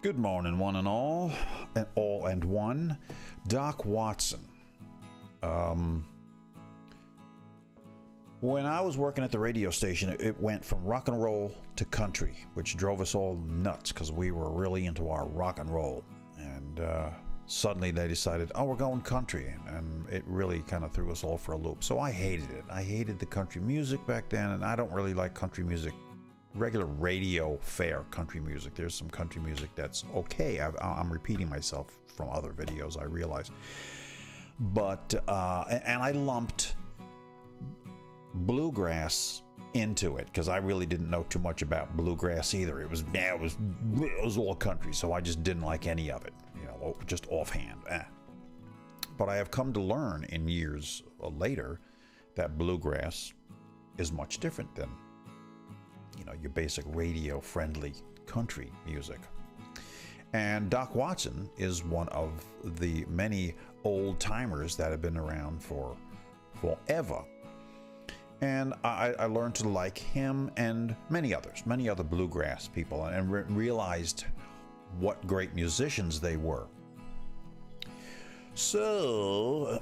Good morning, one and all and one. Doc Watson. When I was working at the radio station, it went from rock and roll to country, which drove us all nuts because we were really into our rock and roll. And suddenly they decided, oh, we're going country. And it really kind of threw us all for a loop. So I hated it. I hated the country music back then, and I don't really like country music. Regular radio fare country music. There's some country music that's okay. I'm repeating myself from other videos, I realize. But, and I lumped bluegrass into it because I really didn't know too much about bluegrass either. It was all country, so I just didn't like any of it, just offhand. But I have come to learn in years later that bluegrass is much different than your basic radio-friendly country music. And Doc Watson is one of the many old-timers that have been around for forever. And I learned to like him and many other bluegrass people, and realized what great musicians they were. So,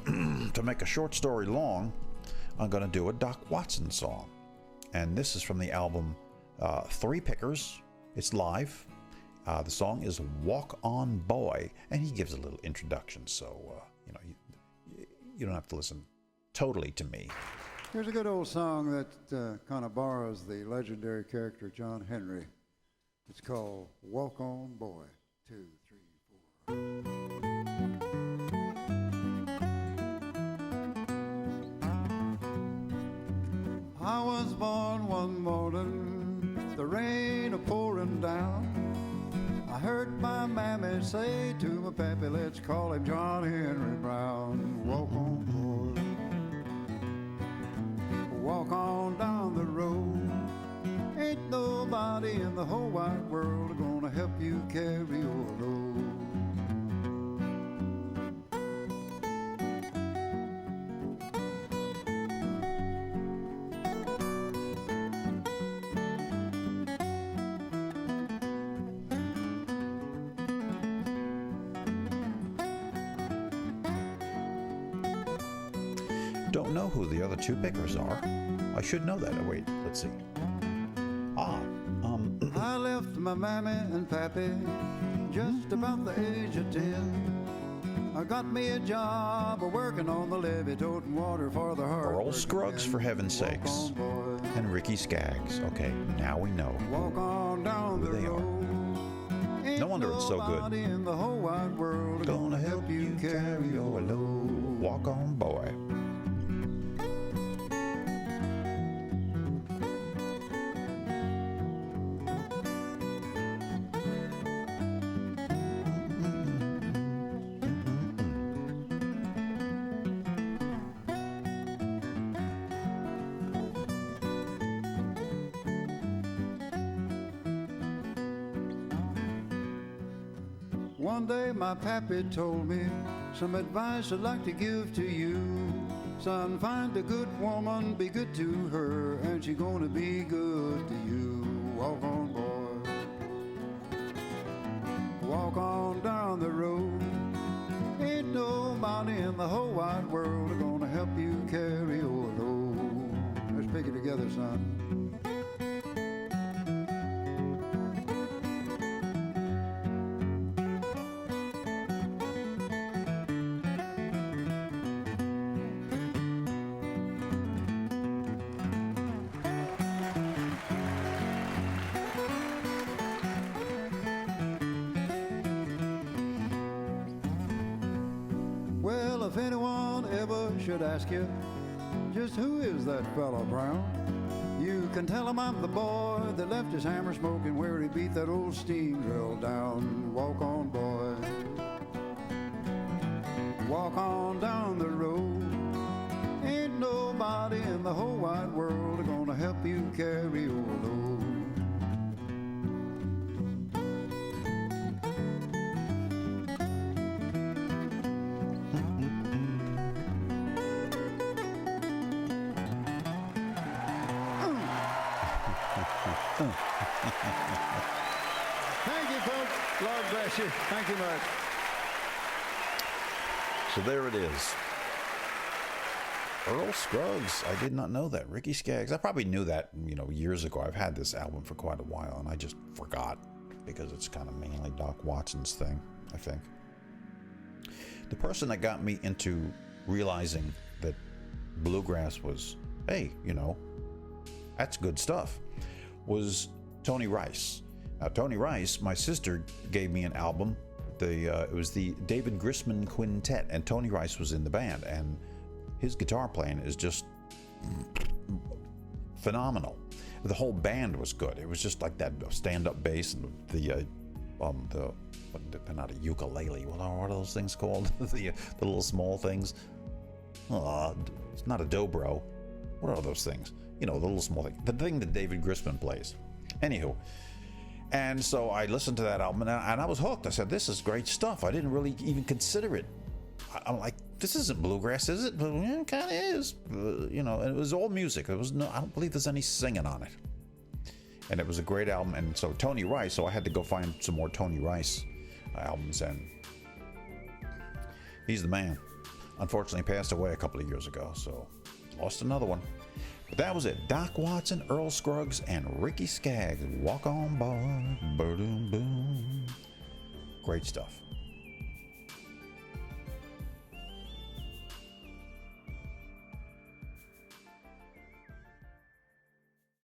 to make a short story long, I'm going to do a Doc Watson song. And this is from the album Three Pickers. It's live. The song is Walk On Boy, and he gives a little introduction, so you don't have to listen totally to me. Here's a good old song that kind of borrows the legendary character John Henry. It's called Walk On Boy. 2, 3, 4. I was born one morning, the rain a-pouring down. I heard my mammy say to my pappy, let's call him John Henry Brown. Walk on, boy, walk on down the road. Ain't nobody in the whole wide world gonna help you carry your load. Don't know who the other two pickers are. I should know that. Oh, wait, let's see. I left my mammy and pappy just about the age of 10. I got me a job working on the levee, toting water for the hard. Earl Scruggs, for heaven's sakes. And Ricky Skaggs. Okay, now we know Walk on down who they are. No wonder it's so good. In the whole wide world Gonna help you carry your load. Walk on, boy. One day my pappy told me some advice I'd like to give to you. Son, find a good woman, be good to her, and she gonna be good to you. Walk on, boy, walk on down the road. Ain't nobody in the whole wide world gonna help you carry your load. Let's pick it together, son. Well, if anyone ever should ask you, just who is that fella Brown? You can tell him I'm the boy that left his hammer smoking where he beat that old steam drill down. Walk on, boy, walk on down the road. Ain't nobody in the whole wide world gonna help you carry your load. Thank you, folks. Lord bless you. Thank you much. So there it is. Earl Scruggs. I did not know that. Ricky Skaggs. I probably knew that, years ago. I've had this album for quite a while, and I just forgot because it's kind of mainly Doc Watson's thing, I think. The person that got me into realizing that bluegrass was, hey, that's good stuff, was Tony Rice. Now, Tony Rice, my sister gave me an album. It was the David Grisman Quintet, and Tony Rice was in the band, and his guitar playing is just phenomenal. The whole band was good. It was just like that stand-up bass and the not a ukulele. What are those things called? the little small things. It's not a dobro. What are those things? The little small thing. The thing that David Grisman plays. Anywho. And so I listened to that album and I was hooked. I said, this is great stuff. I didn't really even consider it. I'm like, this isn't bluegrass, is it? But it kind of is. And it was all music. I don't believe there's any singing on it. And it was a great album. And so Tony Rice, so I had to go find some more Tony Rice albums, and he's the man. Unfortunately passed away a couple of years ago, so lost another one. But that was it. Doc Watson, Earl Scruggs, and Ricky Skaggs. Walk on by. Boom, boom. Great stuff.